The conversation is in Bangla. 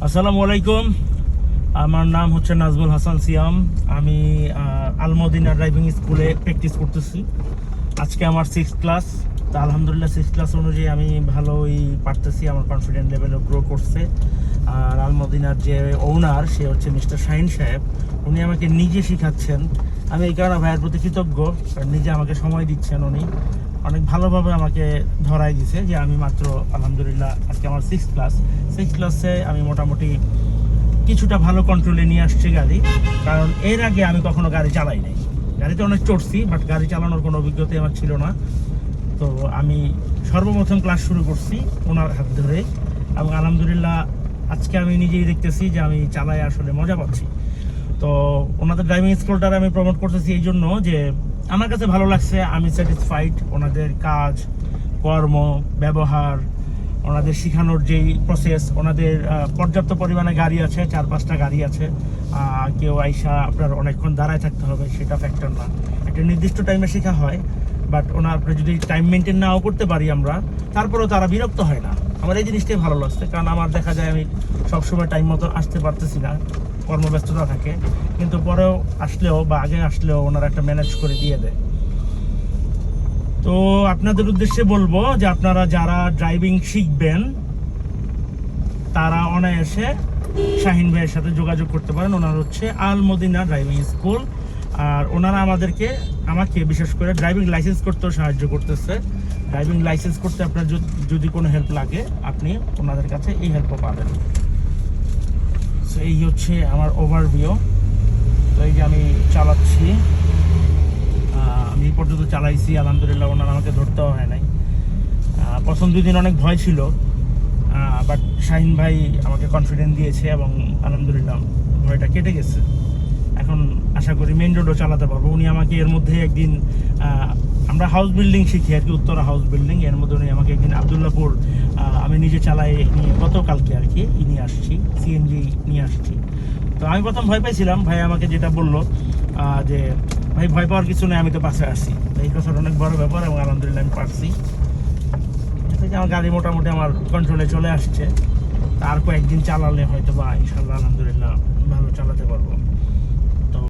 আসসালামু আলাইকুম। আমার নাম হচ্ছে নাজমুল হাসান সিয়াম। আমি আলমদিনা ড্রাইভিং স্কুলে প্র্যাকটিস করতেছি। আজকে আমার 6th ক্লাস। তা আলহামদুলিল্লাহ 6th ক্লাস অনুযায়ী আমি ভালোই পারতেছি, আমার কনফিডেন্ট লেভেলও গ্রো করছে। আর আলমদিনার যে ওনার সে হচ্ছে মিস্টার শাহিন সাহেব, উনি আমাকে নিজে শিখাচ্ছেন। আমি এই কারণে ভাইয়ের প্রতি কৃতজ্ঞ, কারণ নিজে আমাকে সময় দিচ্ছেন। উনি অনেক ভালোভাবে আমাকে ধরাই দিছে যে আমি মাত্র আলহামদুলিল্লাহ আজকে আমার 6th ক্লাসে আমি মোটামুটি কিছুটা ভালো কন্ট্রোলে নিয়ে আসছি গাড়ি। কারণ এর আগে আমি কখনো গাড়ি চালাই নাই। গাড়িতে অনেক চড়ছি, বাট গাড়ি চালানোর কোনো অভিজ্ঞতা আমার ছিল না। তো আমি সর্বপ্রথম ক্লাস শুরু করছি ওনার হাত ধরে, এবং আলহামদুলিল্লাহ আজকে আমি নিজেই দেখতেছি যে আমি চালাই আসলে মজা পাচ্ছি। তো ওনাদের ড্রাইভিং স্কুলটার আমি প্রমোট করতেছি এই জন্য যে আমার কাছে ভালো লাগছে, আমি স্যাটিসফাইড। ওনাদের কাজ কর্ম ব্যবহার, ওনাদের শেখানোর যেই প্রসেস, ওনাদের পর্যাপ্ত পরিমাণে গাড়ি আছে, 4-5টা গাড়ি আছে। কেউ আইসা আপনার অনেকক্ষণ দাঁড়ায় থাকতে হবে সেটা ফ্যাক্টর না, একটা নির্দিষ্ট টাইমে শেখা হয়। বাট ওনার যদি টাইম মেনটেন নাও করতে পারি আমরা, তারপরেও তারা বিরক্ত হয় না। আমার এই জিনিসটাই ভালো লাগছে, কারণ আমার দেখা যায় আমি সবসময় টাইম মতো আসতে পারতেছি না, কর্মব্যস্ততা থাকে, কিন্তু পরেও আসলেও বা আগে আসলেও ওনারা একটা ম্যানেজ করে দিয়ে দেয়। তো আপনাদের উদ্দেশ্যে বলবো যে আপনারা যারা ড্রাইভিং শিখবেন তারা অনায়াসে শাহিন ভাইয়ের সাথে যোগাযোগ করতে পারেন। ওনার হচ্ছে আলমদিনা ড্রাইভিং স্কুল। আর ওনারা আমাকে বিশেষ করে ড্রাইভিং লাইসেন্স করতেও সাহায্য করতেছে। ড্রাইভিং লাইসেন্স করতে আপনার যদি কোনো হেল্প লাগে, আপনি ওনাদের কাছে এই হেল্পও পাবেন। সো এই হচ্ছে আমার ওভারভিউ। তো এই যে আমি চালাচ্ছি, আমি এই পর্যন্ত চালাইছি আলহামদুলিল্লাহ, ওনারা আমাকে ধরতেও হয় নাই। প্রথম 2 দিন অনেক ভয় ছিল, বাট শাহিন ভাই আমাকে কনফিডেন্স দিয়েছে এবং আলহামদুলিল্লাহ ভয়টা কেটে গেছে। এখন আশা করি মেন রোডও চালাতে পারবো। উনি আমাকে এর মধ্যে একদিন, আমরা হাউস বিল্ডিং শিখি আর কি, উত্তরা হাউস বিল্ডিং, এর মধ্যে উনি আমাকে একদিন আবদুল্লাপুর আমি নিজে চালাই গতকালকে আর কি নিয়ে আসছি, সিএনজি নিয়ে আসছি। তো আমি প্রথম ভয় পাইছিলাম, ভাই আমাকে যেটা বললো যে ভাই ভয় পাওয়ার কিছু নেই, আমি তো পাশে আসছি। তো এই কথাটা অনেক বড় ব্যাপার এবং আলহামদুলিল্লাহ আমি পারছি। আমার গাড়ি মোটামুটি আমার কন্ট্রোলে চলে আসছে। আর কয়েকদিন চালালে হয়তো বা ইনশাল্লাহ আলহামদুলিল্লাহ ভালো চালাতে পারবো।